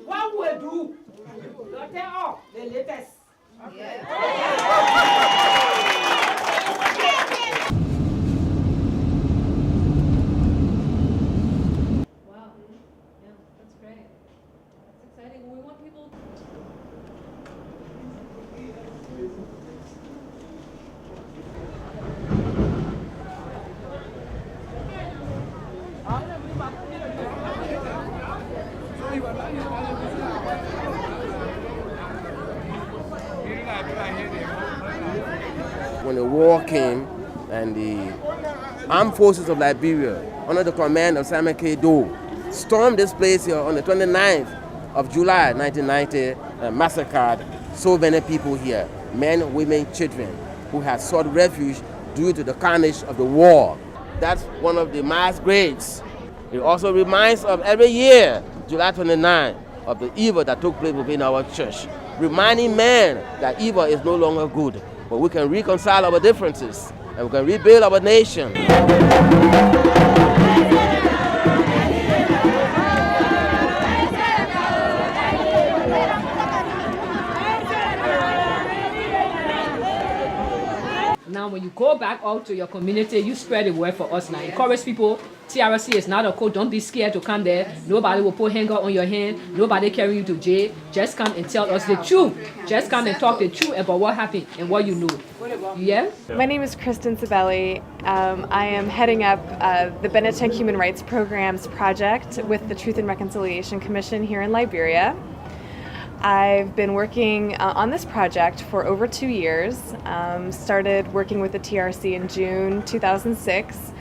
What we do? Don't tell all the latest. Okay. Wow. Yeah, that's great. That's exciting. We want people. When the war came and the armed forces of Liberia, under the command of Simon K. Doe, stormed this place here on the 29th of July 1990 and massacred so many people here, men, women, children, who had sought refuge due to the carnage of the war. That's one of the mass graves. It also reminds us every year, July 29, of the evil that took place within our church, reminding men that evil is no longer good, but we can reconcile our differences and we can rebuild our nation. Now, when you go back out to your community, you spread the word for us now. Encourage people. TRC is not a code. Don't be scared to come there. Nobody will put hanger on your hand. Nobody carry you to jail. Just come and tell us the truth. Just come and talk the truth about what happened and what you know. Yeah? My name is Kristen Sabelli. I am heading up the Benetech Human Rights Programs project with the Truth and Reconciliation Commission here in Liberia. I've been working on this project for over 2 years. Started working with the TRC in June 2006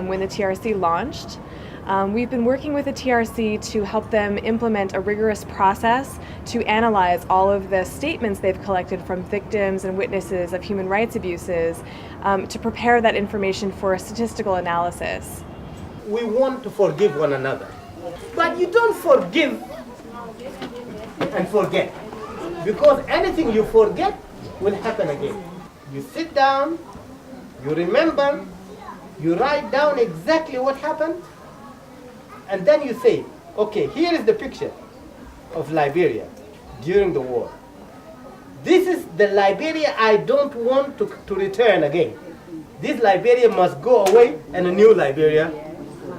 when the TRC launched. We've been working with the TRC to help them implement a rigorous process to analyze all of the statements they've collected from victims and witnesses of human rights abuses to prepare that information for a statistical analysis. We want to forgive one another, but you don't forgive and forget, because anything you forget will happen again. You sit down, you remember, you write down exactly what happened, and then you say, okay, here is the picture of Liberia during the war. This is the Liberia I don't want to return again. This Liberia must go away and a new Liberia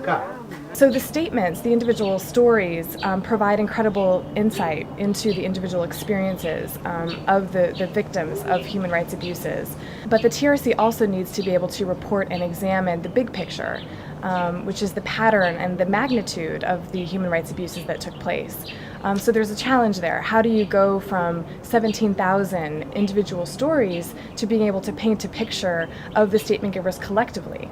come. So the statements, the individual stories, provide incredible insight into the individual experiences of the victims of human rights abuses. But the TRC also needs to be able to report and examine the big picture, which is the pattern and the magnitude of the human rights abuses that took place. So there's a challenge there. How do you go from 17,000 individual stories to being able to paint a picture of the statement givers collectively?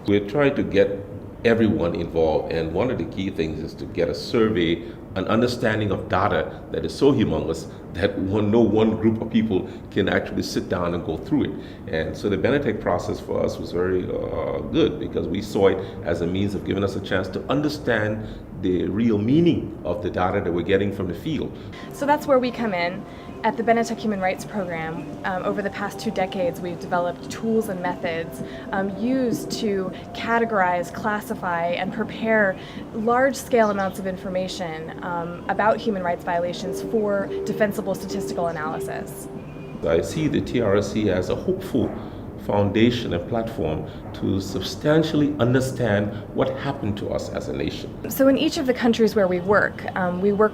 We're trying to get everyone involved, and one of the key things is to get a survey, an understanding of data that is so humongous that no one group of people can actually sit down and go through it. And so the Benetech process for us was very good, because we saw it as a means of giving us a chance to understand the real meaning of the data that we're getting from the field. So that's where we come in. At the Benetech Human Rights Program, over the past 2 decades, we've developed tools and methods used to categorize, classify, and prepare large-scale amounts of information about human rights violations for defensible statistical analysis. I see the TRC as a hopeful foundation and platform to substantially understand what happened to us as a nation. So in each of the countries where we work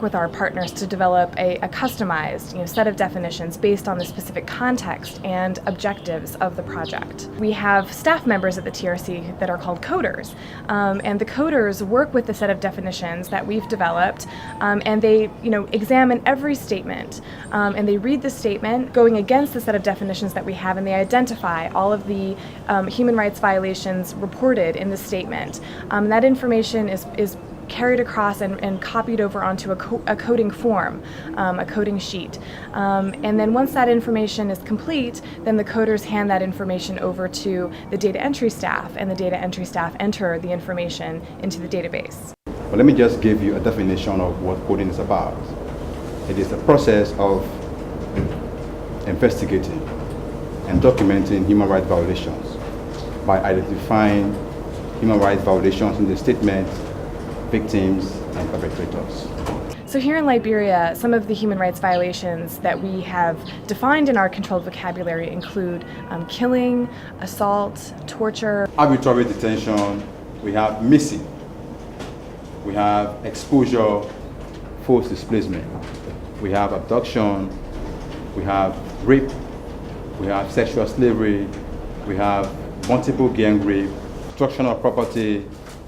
with our partners to develop a customized set of definitions based on the specific context and objectives of the project. We have staff members at the TRC that are called coders, and the coders work with the set of definitions that we've developed, and they examine every statement, and they read the statement going against the set of definitions that we have, and they identify all all of the human rights violations reported in the statement. That information is carried across and copied over onto a coding form, a coding sheet. And then once that information is complete, then the coders hand that information over to the data entry staff, and the data entry staff enter the information into the database. But let me just give you a definition of what coding is about. It is the process of investigating and documenting human rights violations by identifying human rights violations in the statement, victims, and perpetrators. So here in Liberia, some of the human rights violations that we have defined in our controlled vocabulary include killing, assault, torture. Arbitrary detention, we have missing, we have exposure, forced displacement, we have abduction, we have rape, we have sexual slavery, we have multiple gang rape, destruction of property,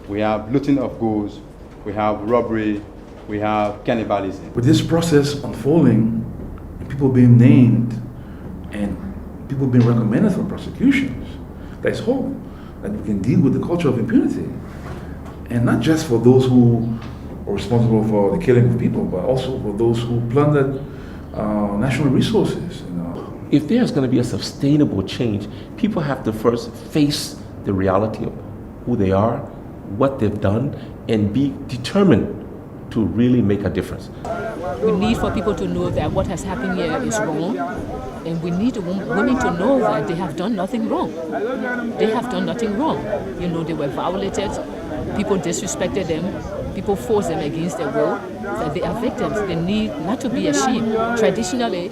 we have looting of goods, we have robbery, we have cannibalism. With this process unfolding, and people being named, and people being recommended for prosecutions, there's hope that we can deal with the culture of impunity. And not just for those who are responsible for the killing of people, but also for those who plundered national resources. If there's going to be a sustainable change, people have to first face the reality of who they are, what they've done, and be determined to really make a difference. We need for people to know that what has happened here is wrong, and we need women to know that they have done nothing wrong. They have done nothing wrong. You know, they were violated, people disrespected them, people forced them against their will, that they are victims. They need not to be ashamed. Traditionally,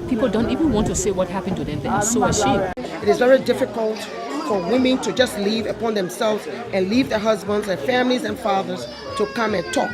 people don't even want to say what happened to them. They are so ashamed. It is very difficult for women to just leave upon themselves and leave their husbands and families and fathers to come and talk.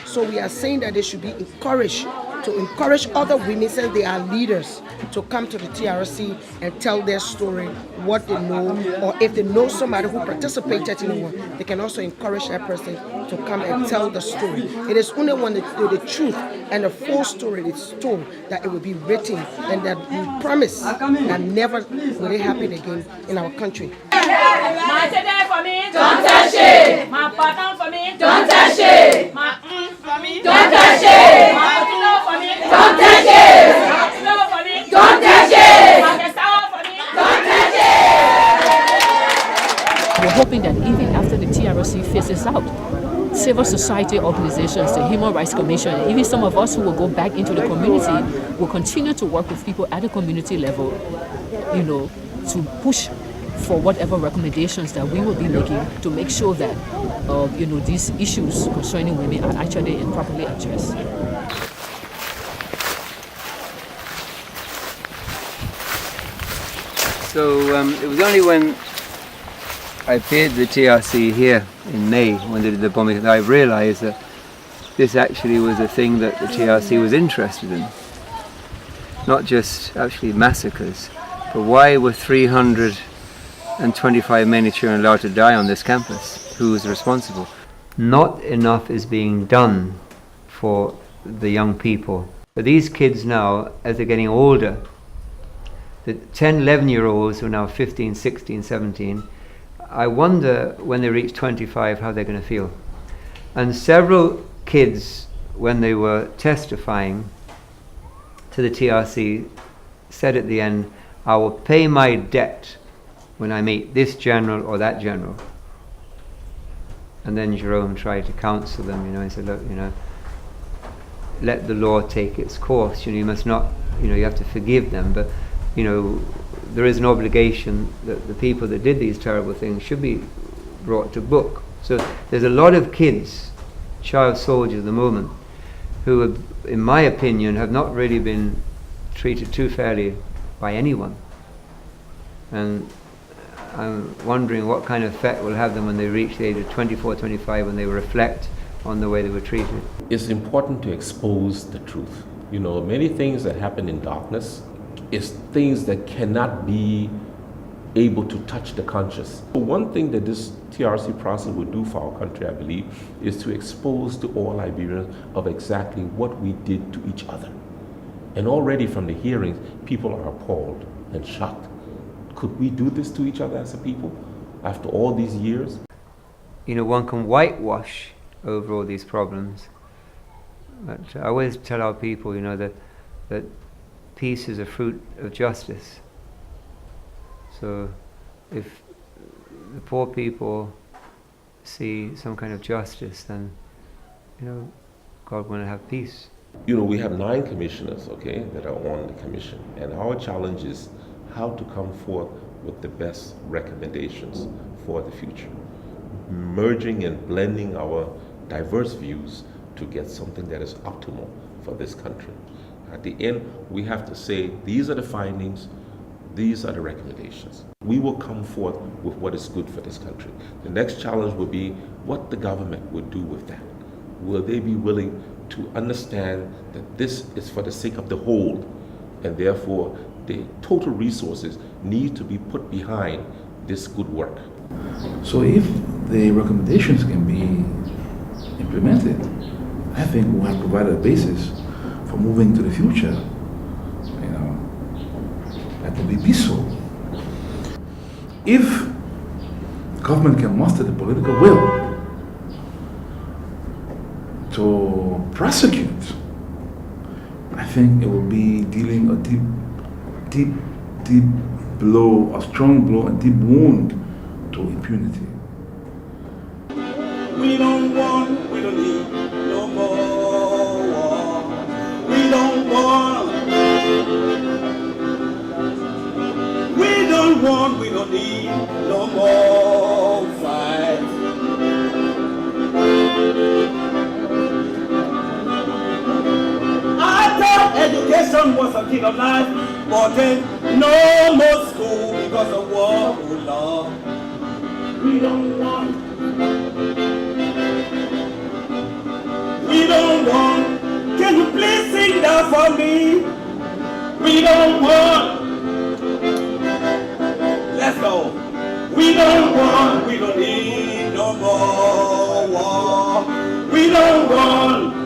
So we are saying that they should be encouraged to encourage other women, since they are leaders, to come to the TRC and tell their story, what they know, or if they know somebody who participated in one, they can also encourage that person to come and tell the story. It is only when the truth and the full story is told that it will be written, and that we promise that never will it happen again in our country. My today for me, don't touch it. My partner for me, don't touch it. My for me, don't touch it. My partner for me, don't touch it. My partner for me, don't touch it. My cassava for me, don't touch it. We're hoping that even after the TRC phases out, civil society organizations, the Human Rights Commission, and even some of us who will go back into the community will continue to work with people at the community level, you know, to push for whatever recommendations that we will be making to make sure that you know, these issues concerning women are actually and properly addressed. So it was only when I appeared the TRC here in May, when they did the bombing, that I realized that this actually was a thing that the TRC was interested in. Not just actually massacres, but why were 325 men and children allowed to die on this campus? Who was responsible? Not enough is being done for the young people. But these kids now, as they're getting older, the 10, 11-year-olds who are now 15, 16, 17, I wonder when they reach 25 how they're going to feel. And several kids, when they were testifying to the TRC, said at the end, I will pay my debt when I meet this general or that general. And then Jerome tried to counsel them, you know, he said, look, you know, let the law take its course. You know, you must not, you know, you have to forgive them, but, you know, there is an obligation that the people that did these terrible things should be brought to book. So there's a lot of kids, child soldiers at the moment, who have, in my opinion, have not really been treated too fairly by anyone. And I'm wondering what kind of effect will have them when they reach the age of 24, 25, when they reflect on the way they were treated. It's important to expose the truth. You know, many things that happen in darkness is things that cannot be able to touch the conscious. One thing that this TRC process will do for our country, I believe, is to expose to all Liberians of exactly what we did to each other. And already from the hearings, people are appalled and shocked, Could we do this to each other as a people after all these years? You know, one can whitewash over all these problems. But I always tell our people, you know, that peace is a fruit of justice. So if the poor people see some kind of justice, then, you know, God will have peace. You know, we have 9 commissioners, okay, that are on the commission, and our challenge is how to come forth with the best recommendations for the future, merging and blending our diverse views to get something that is optimal for this country. At the end, we have to say, these are the findings, these are the recommendations. We will come forth with what is good for this country. The next challenge will be what the government would do with that. Will they be willing to understand that this is for the sake of the whole, and therefore the total resources need to be put behind this good work. So if the recommendations can be implemented, I think we have provided a basis for moving to the future. You know, that will be peaceful. If government can muster the political will to prosecute, I think it will be dealing a deep blow, a strong blow, a deep wound to impunity. We don't need no more war. We don't need no more fight. I thought education was a key of life, but then no more school because of war, oh Lord. We don't want. Can you please sing that for me? We don't want. Let's go. We don't need no more war. We don't want.